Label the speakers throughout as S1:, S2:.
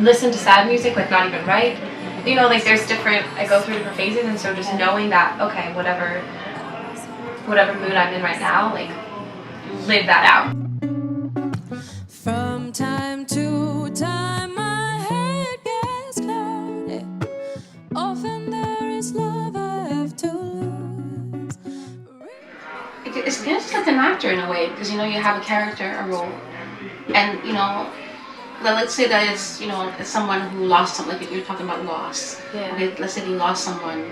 S1: listen to sad music, like not even write. You know, like there's different, I go through different phases, and so just knowing that, okay, whatever mood I'm in right now, like live that out.
S2: From time to time my head gets clouded. Often there is love I have to lose.
S3: It's just like an actor in a way, because you know you have a character, a role, and you know, let's say that it's, you know, it's someone who lost something, like you're talking about loss.
S1: Yeah.
S3: Okay, let's say you lost someone.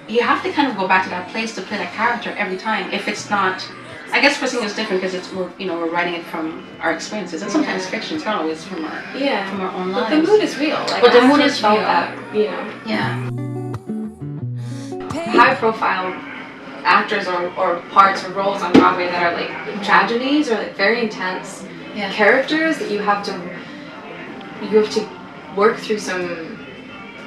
S3: You have to kind of go back to that place to play that character every time. If it's not, I guess for singing is different because it's we're writing it from our experiences, and sometimes fiction is not always from our own lives.
S1: But the mood is real. Like,
S3: but the mood is real.
S1: That, you know.
S3: Yeah.
S1: High profile actors or parts or roles on Broadway that are like tragedies or like very intense characters that you have to work through some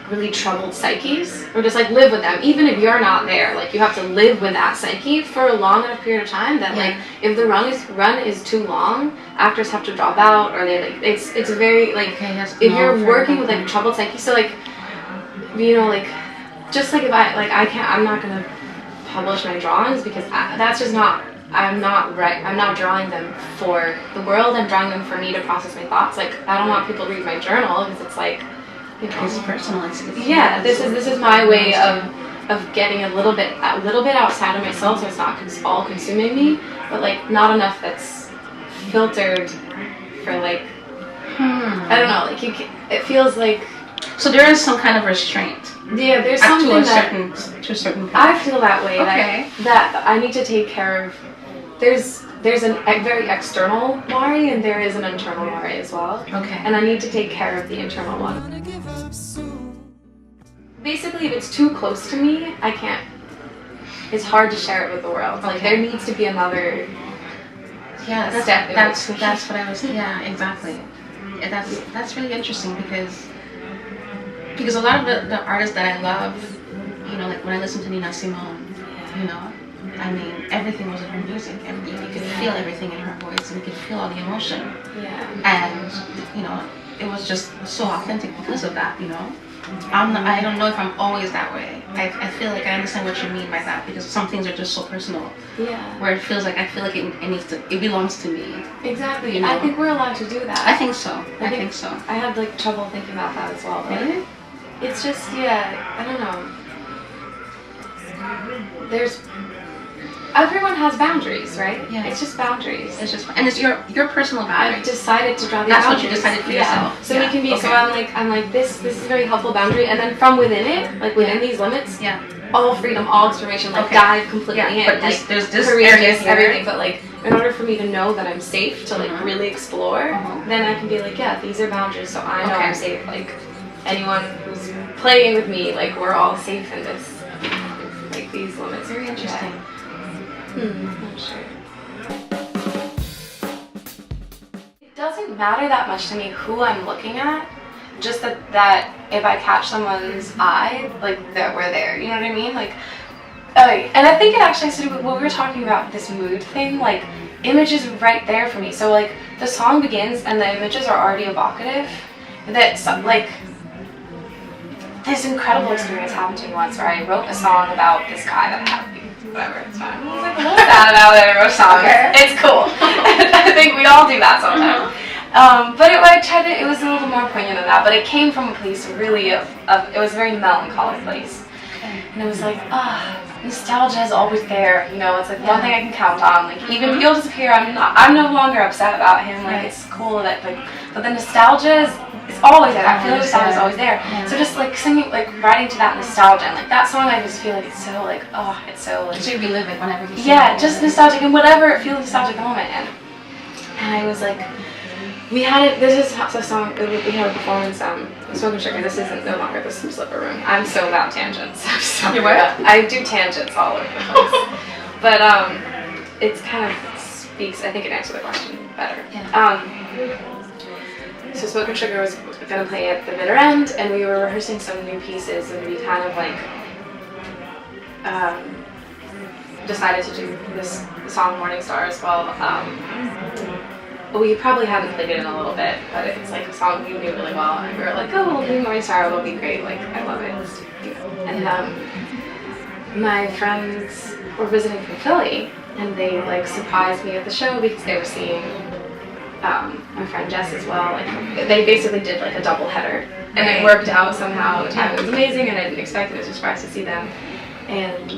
S1: really troubled psyches, or just like live with them, even if you're not there. Like you have to live with that psyche for a long enough period of time that like if the run is too long, actors have to drop out, or they like it's very like if you're working with like troubled psyche. So like, you know, like just like if I'm not gonna publish my drawings because that's just not. I'm not drawing them for the world. I'm drawing them for me to process my thoughts. Like I don't want people to read my journal because it's like, you know,
S3: it's personal.
S1: This is my way of getting a little bit outside of myself, so it's not all consuming me, but like not enough that's filtered for like I don't know, like it feels like,
S3: so there is some kind of restraint.
S1: Yeah, there's something
S3: to a certain point.
S1: I feel that way.
S3: Okay.
S1: That I need to take care of. There's a very external Mari and there is an internal Mari as well.
S3: Okay.
S1: And I need to take care of the internal one. Basically, if it's too close to me, I can't. It's hard to share it with the world. Like there needs to be another.
S3: Yeah, that's what I was. Yeah, exactly. That's really interesting because a lot of the artists that I love, you know, like when I listen to Nina Simone, you know, I mean, everything was in her music, and you could feel everything in her voice, and you could feel all the emotion.
S1: Yeah.
S3: And, you know, it was just so authentic because of that, you know. I don't know if I'm always that way. I feel like I understand what you mean by that, because some things are just so personal.
S1: Yeah.
S3: Where it feels like, I feel like it belongs to me.
S1: Exactly.
S3: You know?
S1: I think we're allowed to do that.
S3: I think so. I think so.
S1: I had like trouble thinking about that as well. But
S3: really?
S1: It's just, I don't know. Everyone has boundaries, right?
S3: Yeah.
S1: It's just boundaries.
S3: It's just, and it's your personal boundaries.
S1: I've decided to draw the
S3: boundaries.
S1: That's
S3: what you decided for yourself.
S1: So we can be, so I'm like, this is a very helpful boundary, and then from within it, like within these limits, all freedom, all exploration, like dive completely in.
S3: But
S1: like,
S3: there's this
S1: courageous, everything, but like, in order for me to know that I'm safe to like really explore, then I can be like, these are boundaries, so I know I'm safe. Like, anyone who's playing with me, like we're all safe in this, like these limits.
S3: Very interesting.
S1: I'm sure. It doesn't matter that much to me who I'm looking at, just that if I catch someone's eye, like that we're there. You know what I mean? Like, and I think it actually has to do with what we were talking about, this mood thing. Like, images right there for me. So like the song begins and the images are already evocative. That's like. This incredible experience happened to me once where I wrote a song about this guy that I have. Whatever, it's fine. I was like, what's that about that I wrote a song? It's cool. I think we all do that sometimes. But it was a little more poignant than that, but it came from a place really it was a very melancholic place. And it was like, nostalgia is always there, you know, it's like one thing I can count on. Like, even if he'll disappear, I'm no longer upset about him. Like, it's cool that, like, but the nostalgia it's always there. I feel like nostalgia is always there. Yeah. So just like singing, like writing to that nostalgia, and like that song, I just feel like it's so like, it's so like.
S3: So you relive it whenever you sing.
S1: Yeah, just nostalgic and whatever it feels nostalgic moment, and I was like, we had it. This is a song. We had a performance. Smoking Sugar. This isn't no longer the Slipper Room. I'm so about tangents. I'm sorry.
S3: You what?
S1: I do tangents all over the place, but it's kind of speaks. I think it answers the question better.
S3: Yeah.
S1: So Smoking Sugar was going to play at the bitter end, and we were rehearsing some new pieces, and we kind of like decided to do this song Morning Star as well. we probably haven't played it in a little bit, but it's like a song we knew really well, and we were like, oh, well, New Morning Star will be great. Like, I love it. You know. And my friends were visiting from Philly, and they like surprised me at the show because they were seeing my friend Jess as well. Like, they basically did like a double header, and it worked out somehow. The time was amazing, and I didn't expect it. I was surprised to see them, and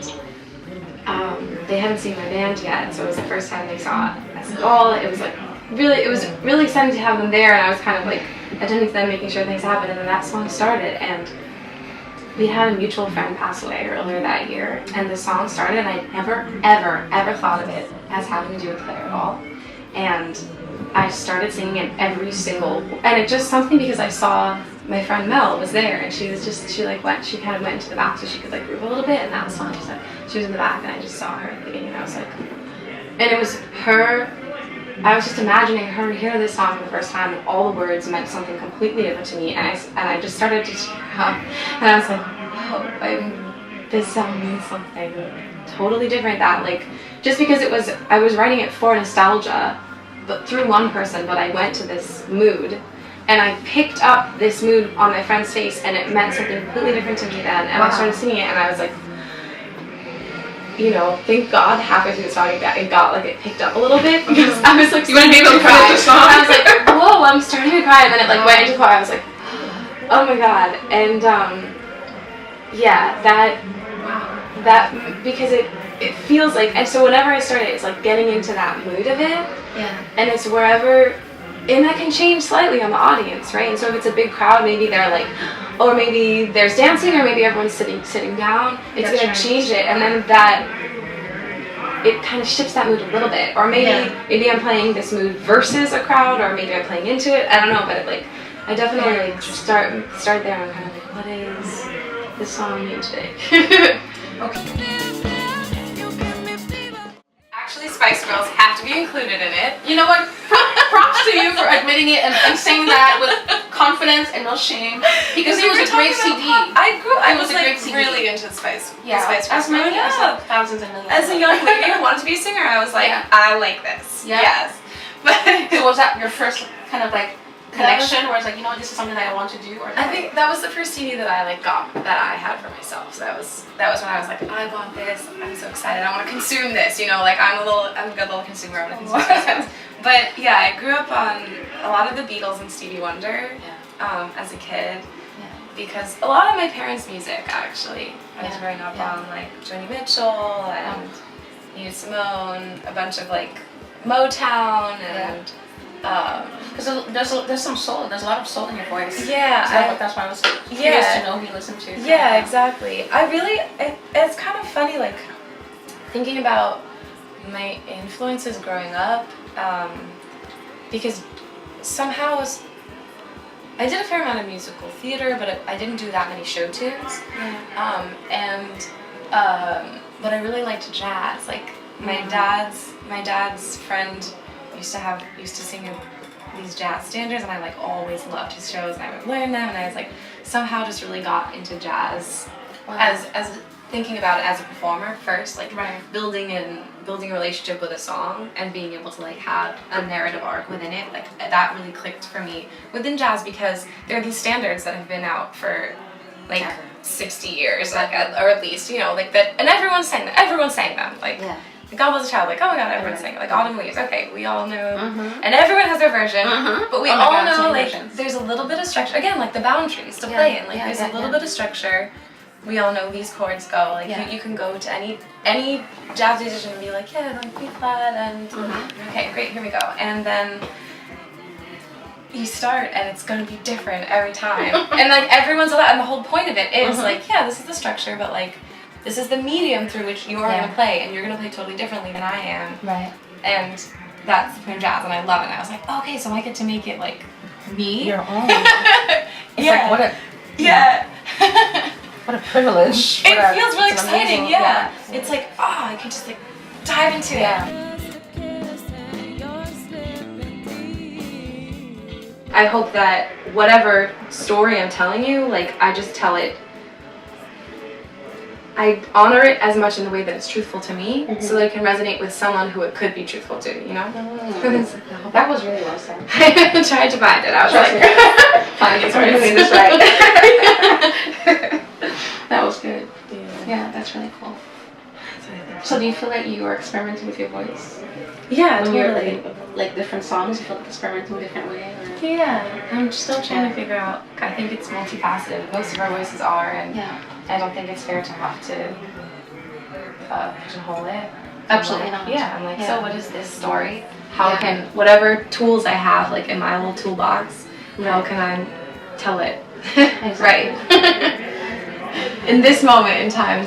S1: they hadn't seen my band yet, so it was the first time they saw us at all. It was really exciting to have them there, and I was kind of like attending to them, making sure things happened, and then that song started, and we had a mutual friend pass away earlier that year, and the song started, and I never, ever thought of it as having to do with Claire at all, and I started singing it every single, and it just something because I saw my friend Mel was there, and she kind of went into the back so she could like groove a little bit, and that was fun. She was in the back, and I just saw her at the beginning, and I was like, and it was her. I was just imagining her hear this song for the first time, and all the words meant something completely different to me, and I just started to and I was like, oh, this song means something totally different. That like just because I was writing it for nostalgia, but through one person, but I went to this mood, and I picked up this mood on my friend's face, and it meant something completely different to me then, and I started singing it, and I was like, you know, thank God halfway through the song it picked up a little bit, because I was like,
S3: you wouldn't be able to cry.
S1: I was like, whoa, I'm starting to cry, and then it like went into cry. I was like, oh my God, and yeah, that because it feels like, and so whenever I start it, it's like getting into that mood of it, and it's wherever, and that can change slightly on the audience, right? And so if it's a big crowd, maybe they're like, or maybe there's dancing, or maybe everyone's sitting down. It's gonna change it, and then it kind of shifts that mood a little bit. Or maybe I'm playing this mood versus a crowd, or maybe I'm playing into it. I don't know, but I definitely like start there. And I'm kind of like, what is this song mean today? Okay. Actually, Spice Girls have to be included in it.
S3: You know what? Props to you for admitting it and saying that with confidence and no shame, because it was a great CD.
S1: I was like really into Spice.
S3: Yeah,
S1: Spice Girls.
S3: as many as like thousands and millions.
S1: As a young lady who wanted to be a singer, I was like, I like this.
S3: Yeah.
S1: Yes. But
S3: so was that your first kind of like connection, where it's like, you know, this is something that I want to do? Or
S1: I think that was the first CD that I like got that I had for myself. So that was when I was like, I want this. I'm so excited. I want to consume this. You know, like I'm a good little consumer. I want to consume this. But yeah, I grew up on a lot of the Beatles and Stevie Wonder as a kid, because a lot of my parents' music actually. I was growing up on like Joni Mitchell and Nina Simone, a bunch of like Motown and.
S3: Because there's some soul, there's a lot of soul in your voice.
S1: Yeah,
S3: so that's why I was curious to know who you listen to.
S1: Yeah, exactly. It's kind of funny, like, thinking about my influences growing up, because somehow I did a fair amount of musical theater, but I didn't do that many show tunes. But I really liked jazz. Like, my dad's friend used to sing these jazz standards, and I like always loved his shows, and I would learn them, and I was like somehow just really got into jazz as thinking about it as a performer first, like building a relationship with a song and being able to like have a narrative arc within it. Like that really clicked for me within jazz, because there are these standards that have been out for like 60 years, like, or at least, you know, like that, and everyone sang them, like God Was a Child, like, oh my God, everyone's saying it. Like Autumn Leaves, okay, we all know, and everyone has their version, but we all know, like, there's a little bit of structure, again, like the boundaries to play in, like, there's a little bit of structure, we all know these chords go, like, you can go to any jazz musician and be like, like B flat, and, okay, great, here we go, and then you start, and it's gonna be different every time, and, like, everyone's allowed, and the whole point of it is, like, this is the structure, but, like, this is the medium through which you're going to play, and you're going to play totally differently than I am. Right. And that's the point of jazz, and I love it. And I was like, okay, so I get to make it like me. Your own. It's like, what a what a privilege. It feels really exciting. It's like, I can just like dive into it. I hope that whatever story I'm telling you, like I just tell it I honor it as much in the way that it's truthful to me, so that it can resonate with someone who it could be truthful to, you know?
S3: That was really well said.
S1: I tried to find it. I was like, finding
S3: I'm doing this right. That was good. Yeah, that's really cool. So do you feel like you are experimenting with your voice?
S1: Yeah,
S3: When
S1: totally.
S3: you're like different songs, you feel like experimenting in a different way? Or?
S1: Yeah, I'm still trying to figure out. I think it's multifaceted. Most of our voices are, and I don't think it's fair to have to pigeonhole it.
S3: Absolutely not.
S1: Yeah, I'm like, so what is this story? How can, whatever tools I have, like in my little toolbox, how can I tell it right? In this moment in time,